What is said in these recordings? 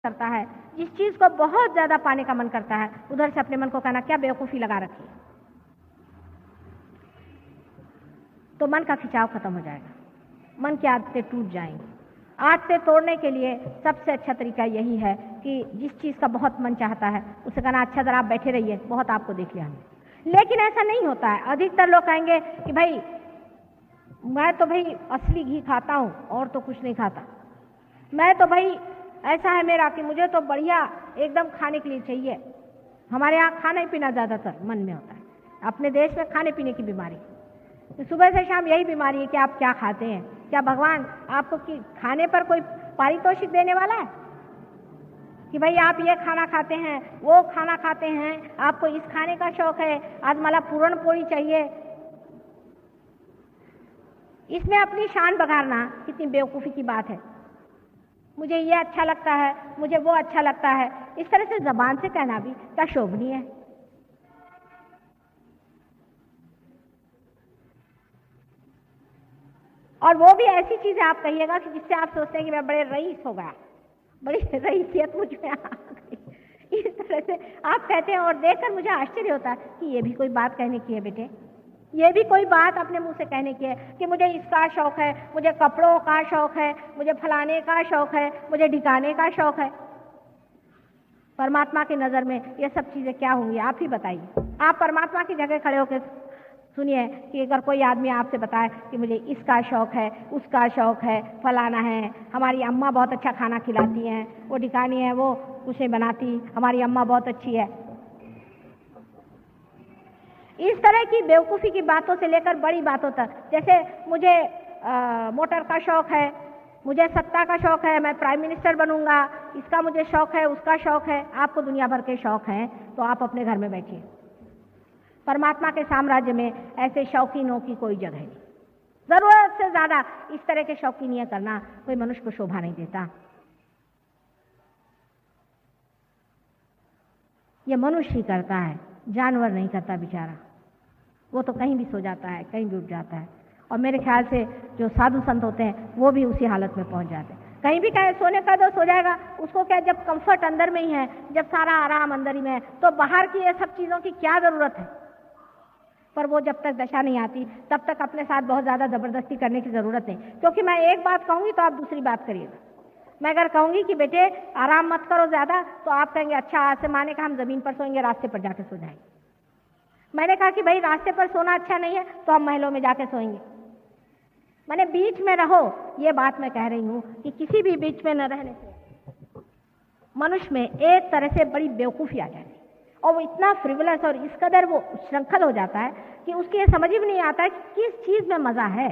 करता है, जिस चीज को बहुत ज्यादा पाने का मन करता है, उधर से अपने मन को कहना क्या बेवकूफी लगा रखी है, तो मन का खिंचाव खत्म हो जाएगा, मन की आदतें टूट जाएंगी। आदतें तोड़ने के लिए सबसे अच्छा तरीका यही है कि जिस चीज का बहुत मन चाहता है उसे कहना अच्छा जरा आप बैठे रहिए, बहुत आपको देख लिया हमने। लेकिन ऐसा नहीं होता है। अधिकतर लोग कहेंगे कि भाई मैं तो भाई असली घी खाता हूं और तो कुछ नहीं खाता, मैं तो भाई ऐसा है मेरा कि मुझे तो बढ़िया एकदम खाने के लिए चाहिए। हमारे यहाँ खाना पीना ज्यादातर मन में होता है। अपने देश में खाने पीने की बीमारी, तो सुबह से शाम यही बीमारी है कि आप क्या खाते हैं। क्या भगवान आपको कि खाने पर कोई पारितोषिक देने वाला है कि भाई आप ये खाना खाते हैं, वो खाना खाते हैं, आपको इस खाने का शौक है, आज मला पूरण पोड़ी चाहिए। इसमें अपनी शान बघारना कितनी बेवकूफ़ी की बात है। मुझे ये अच्छा लगता है, मुझे वो अच्छा लगता है, इस तरह से जबान से कहना भी क्या शोभनीय है। और वो भी ऐसी चीजें आप कहिएगा कि जिससे आप सोचते हैं कि मैं बड़े रईस हो गया, बड़ी रईसियत मुझ में आ गई, इस तरह से आप कहते हैं। और देखकर मुझे आश्चर्य होता है कि ये भी कोई बात कहने की है बेटे, ये भी कोई बात अपने मुंह से कहने की है कि मुझे इसका शौक है, मुझे कपड़ों का शौक है, मुझे फलाने का शौक है, मुझे ढिकाने का शौक है। परमात्मा की नजर में ये सब चीजें क्या होंगी, आप ही बताइए। आप परमात्मा की जगह खड़े होकर सुनिए कि अगर कोई आदमी आपसे बताए कि मुझे इसका शौक है, उसका शौक है, फलाना है, हमारी अम्मा बहुत अच्छा खाना खिलाती हैं, वो ढिकानी है, वो कुछ नहीं बनाती, हमारी अम्मा बहुत अच्छी है। इस तरह की बेवकूफ़ी की बातों से लेकर बड़ी बातों तक, जैसे मुझे मोटर का शौक है, मुझे सत्ता का शौक है, मैं प्राइम मिनिस्टर बनूंगा, इसका मुझे शौक है, उसका शौक है। आपको दुनिया भर के शौक हैं तो आप अपने घर में बैठिए। परमात्मा के साम्राज्य में ऐसे शौकीनों की कोई जगह नहीं। जरूरत से ज्यादा इस तरह के शौकीनियां करना कोई मनुष्य को शोभा नहीं देता। ये मनुष्य ही करता है, जानवर नहीं करता बेचारा। वो तो कहीं भी सो जाता है, कहीं भी उठ जाता है। और मेरे ख्याल से जो साधु संत होते हैं वो भी उसी हालत में पहुंच जाते हैं। कहीं भी कहे सोने का तो सो जाएगा, उसको क्या, जब कंफर्ट अंदर में ही है, जब सारा आराम अंदर ही में है, तो बाहर की ये सब चीजों की क्या जरूरत है। पर वो जब तक दशा नहीं आती तब तक अपने साथ बहुत ज्यादा जबरदस्ती करने की जरूरत नहीं। क्योंकि मैं एक बात कहूंगी तो आप दूसरी बात करिएगा। मैं अगर कहूंगी कि बेटे आराम मत करो ज्यादा, तो आप कहेंगे अच्छा आज से माने का हम जमीन पर सोएंगे, रास्ते पर जाके सो जाएंगे। मैंने कहा कि भाई रास्ते पर सोना अच्छा नहीं है तो हम महलों में जाके सोएंगे। मैंने बीच में रहो, ये बात मैं कह रही हूं कि किसी भी बीच में न रहने से मनुष्य में एक तरह से बड़ी बेवकूफी आ जाती है और वो इतना फ्रिवलस और इस कदर वो श्रृंखल हो जाता है कि उसकी ये समझ ही नहीं आता है कि किस चीज में मजा है।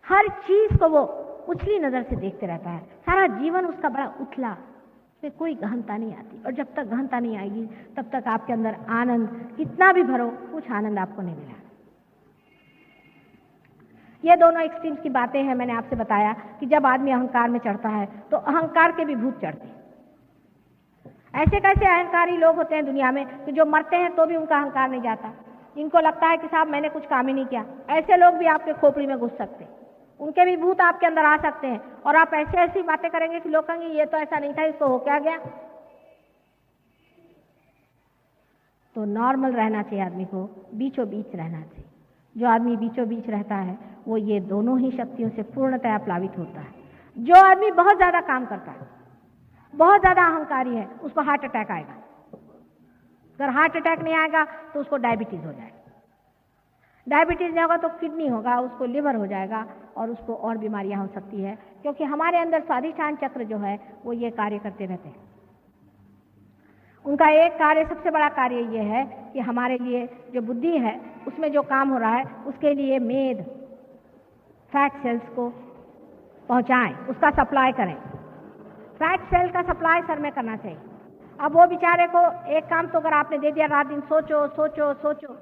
हर चीज को वो उछली नजर से देखते रहता है, सारा जीवन उसका बड़ा उथला, उसमें कोई गहनता नहीं आती। और जब तक गहनता नहीं आएगी तब तक आपके अंदर आनंद कितना भी भरो, कुछ आनंद आपको नहीं मिला। ये दोनों एक्सट्रीम्स की बातें हैं। मैंने आपसे बताया कि जब आदमी अहंकार में चढ़ता है तो अहंकार के भी भूत चढ़ते हैं। ऐसे कैसे अहंकारी लोग होते हैं दुनिया में कि जो मरते हैं तो भी उनका अहंकार नहीं जाता, इनको लगता है कि साहब मैंने कुछ काम ही नहीं किया। ऐसे लोग भी आपके खोपड़ी में घुस सकते हैं, उनके भी भूत आपके अंदर आ सकते हैं और आप ऐसे ऐसी बातें करेंगे कि लोग कहेंगे ये तो ऐसा नहीं था, इसको हो क्या गया। तो नॉर्मल रहना चाहिए आदमी को, बीचों बीच रहना चाहिए। जो आदमी बीचों बीच रहता है वो ये दोनों ही शक्तियों से पूर्णतया प्लावित होता है। जो आदमी बहुत ज्यादा काम करता है, बहुत ज्यादा अहंकारी है, उसको हार्ट अटैक आएगा। अगर हार्ट अटैक नहीं आएगा तो उसको डायबिटीज हो जाएगा, डायबिटीज नहीं होगा तो किडनी होगा, उसको लिवर हो जाएगा और उसको और बीमारियां हो सकती है। क्योंकि हमारे अंदर स्वाधिष्ठान चक्र जो है वो ये कार्य करते रहते हैं। उनका एक कार्य, सबसे बड़ा कार्य ये है कि हमारे लिए जो बुद्धि है उसमें जो काम हो रहा है उसके लिए मेद फैट सेल्स को पहुंचाएं, उसका सप्लाई करें। फैट सेल का सप्लाई सर में करना चाहिए। अब वो बेचारे को एक काम तो अगर आपने दे दिया, रात दिन सोचो सोचो सोचो,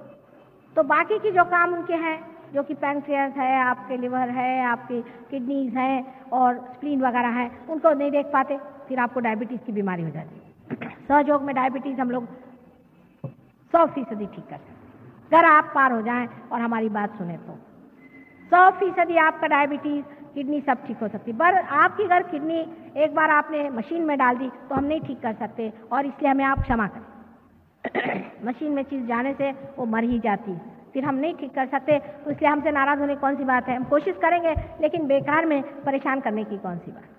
तो बाकी की जो काम उनके हैं, जो कि पैंक्रियास है, आपके लिवर है, आपकी किडनीज हैं और स्प्लीन वगैरह है, उनको नहीं देख पाते, फिर आपको डायबिटीज की बीमारी हो जाती है। सहयोग में डायबिटीज हम लोग 100% ठीक कर सकते, अगर आप पार हो जाएं और हमारी बात सुने तो 100% आपका डायबिटीज किडनी सब ठीक हो सकती, पर आपकी अगर किडनी एक बार आपने मशीन में डाल दी तो हम नहीं ठीक कर सकते, और इसलिए हमें आप क्षमा करें। मशीन में चीज़ जाने से वो मर ही जाती है, फिर हम नहीं ठीक कर सकते, तो इसलिए हमसे नाराज़ होने की कौन सी बात है। हम कोशिश करेंगे, लेकिन बेकार में परेशान करने की कौन सी बात।